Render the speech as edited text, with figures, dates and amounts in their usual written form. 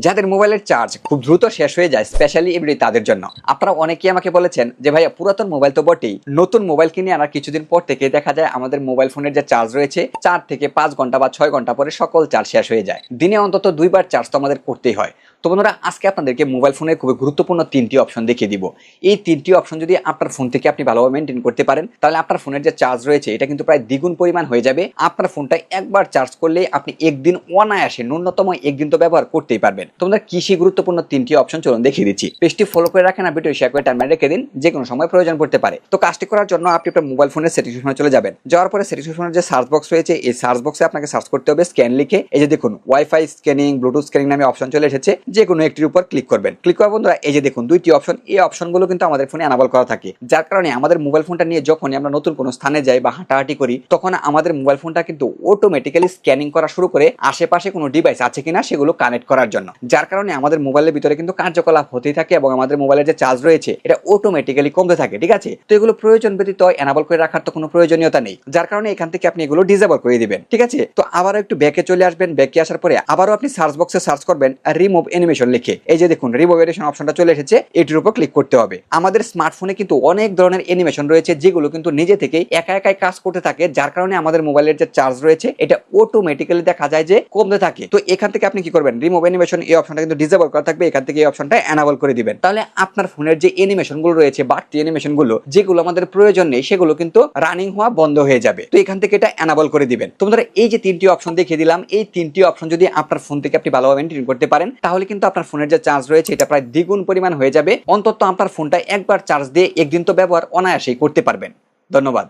যাদের মোবাইলের চার্জ খুব দ্রুত শেষ হয়ে যায়, স্পেশালি এমনি তাদের জন্য। আপনারা অনেকেই আমাকে বলেছেন যে ভাইয়া পুরাতন মোবাইল তো বটেই, নতুন মোবাইল কিনে আনার কিছুদিন পর থেকে দেখা যায় আমাদের মোবাইল ফোনের যে চার্জ রয়েছে 4 থেকে 5 ঘন্টা বা 6 ঘন্টা পরে সকল চার্জ শেষ হয়ে যায়। দিনে অন্তত 2 বার চার্জ তো আমাদের করতেই হয়। তো বন্ধুরা, আজকে আপনাদেরকে মোবাইল ফোনের খুবই গুরুত্বপূর্ণ 3টি অপশন দেখিয়ে দিব। এই 3টি অপশন যদি আপনার ফোন থেকে আপনি ভালোভাবে মেনটেন করতে পারেন, তাহলে আপনার ফোনের যে চার্জ রয়েছে এটা কিন্তু প্রায় দ্বিগুণ পরিমাণ হয়ে যাবে। আপনার ফোনটা একবার চার্জ করলে আপনি একদিন অনায়াসে, ন্যূনতম একদিন তো ব্যবহার করতেই পারবেন। তোমরা কি সেই গুরুত্বপূর্ণ 3টি অপশন চলুন দেখিয়ে দিচ্ছি। পেজটি ফলো করে রাখেন আর ভিডিও শেয়ার করে টাইমলাইনে রেখে দিন, যে কোনো সময় প্রয়োজন পড়তে পারে। তো কাজটি করার জন্য আপনি আপনার মোবাইল ফোনের সেটিংস অপশনে চলে যাবেন। যাওয়ার পরে সেটিংস অপশনের যে সার্চ বক্স রয়েছে, এই সার্চ বক্সে আপনাকে সার্চ করতে হবে স্ক্যান লিখে। এই যে দেখুন ওয়াইফাই স্ক্যানিং, ব্লুটুথ স্ক্যানিং নামে অপশন চলে এসেছে। যে কোনো একটির উপর ক্লিক করবেন। ক্লিক করার বন্ধুরা এই যে দেখুন 2টি অপশন, এই অপশনগুলো কিন্তু আমাদের ফোনে এনাবল করা থাকে, যার কারণে আমাদের মোবাইল ফোনটা নিয়ে যখনই আমরা নতুন কোনো স্থানে যাই বা হাঁটাহাঁটি করি, তখন আমাদের মোবাইল ফোনটা কিন্তু অটোমেটিক্যালি স্ক্যানিং করা শুরু করে আশেপাশে কোনো ডিভাইস আছে কিনা সেগুলো কানেক্ট করার জন্য। যার কারণে আমাদের মোবাইলের ভিতরে কিন্তু কার্যকলাপ হতেই থাকে এবং আমাদের মোবাইলের যে চার্জ রয়েছে এটা অটোমেটিক্যালি কমতে থাকে। ঠিক আছে, তো এগুলো প্রয়োজন ব্যতীত এনাবল করে রাখার তো কোনো প্রয়োজনীয়তা নেই, যার কারণে এখান থেকে আপনি এগুলো ডিসেবল করে দিবেন। ঠিক আছে, তো আবারও একটু ব্যাকে চলে আসবেন। ব্যাকে আসার পরে আবারও আপনি সার্চ বক্সে সার্চ করবেন রিমুভ অ্যানিমেশন লিখে। এই যে দেখুন রিমুভ অ্যানিমেশন অপশনটা চলে এসেছে, এটির উপর ক্লিক করতে হবে। আমাদের স্মার্টফোনে কিন্তু অনেক ধরনের অ্যানিমেশন রয়েছে যেগুলো কিন্তু নিজে থেকেই একা একাই কাজ করতে থাকে, যার কারণে আমাদের মোবাইলের যে চার্জ রয়েছে এটা অটোমেটিক্যালি দেখা যায় যে কমতে থাকে। তো এখান থেকে আপনি কি করবেন, রিমুভ অ্যানিমেশন এই অপশনটা কিন্তু ডিসেবল করা থাকবে, এখান থেকে এই অপশনটা এনাবল করে দিবেন। তাহলে আপনার ফোনের যে অ্যানিমেশন গুলো রয়েছে, বাড়তি অ্যানিমেশন গুলো যেগুলো আমাদের প্রয়োজন নেই, সেগুলো কিন্তু রানিং হওয়া বন্ধ হয়ে যাবে। তো এখান থেকে এটা এনাবল করে দিবেন। তোমরা এই যে 3টি অপশন দেখিয়ে দিলাম, এই 3টি অপশন যদি আপনার ফোন থেকে আপনি ভালোভাবে মেনটেন করতে পারেন, তাহলে কিন্তু আপনার ফোনের যে চার্জ রয়েছে এটা প্রায় দ্বিগুণ পরিমাণ হয়ে যাবে। অন্তত আপনার ফোনটা একবার চার্জ দিয়ে একদিন তো ব্যবহার অনায়াসেই করতে পারবেন। ধন্যবাদ।